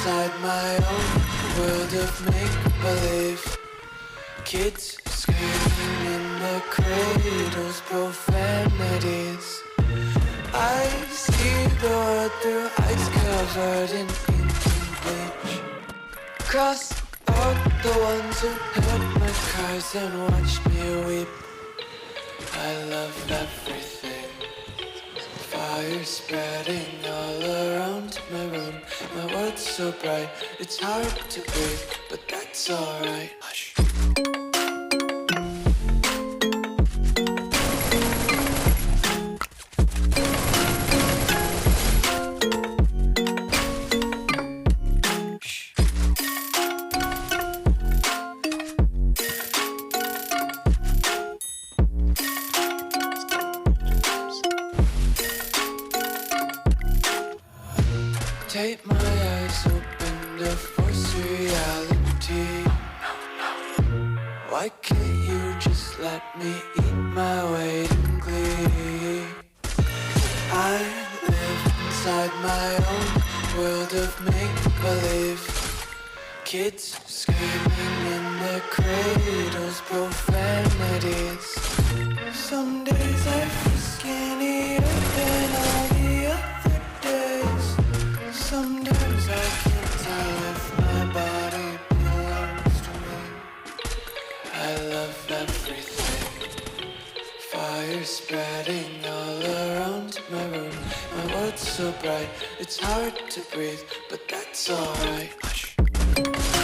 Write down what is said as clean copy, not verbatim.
inside my own world of make-believe. Kids screaming in the cradles, profanities. I see the world through ice covered in ink and bleach. Cross out the ones who heard my cries and watched me weep. I love everything. Fire spreading all around my room. My world's so bright, it's hard to breathe, but that's alright. Hush. Take my eyes open to force reality. Why can't you just let me eat my weight in glee? I live inside my own world of make-believe. Kids screaming in their cradles, profanities. Some days I feel skinnier than all the other days. Sometimes I can't tell if my body belongs to me. I love everything. Fire spreading all around my room. My world's so bright, it's hard to breathe, but that's alright. Hush.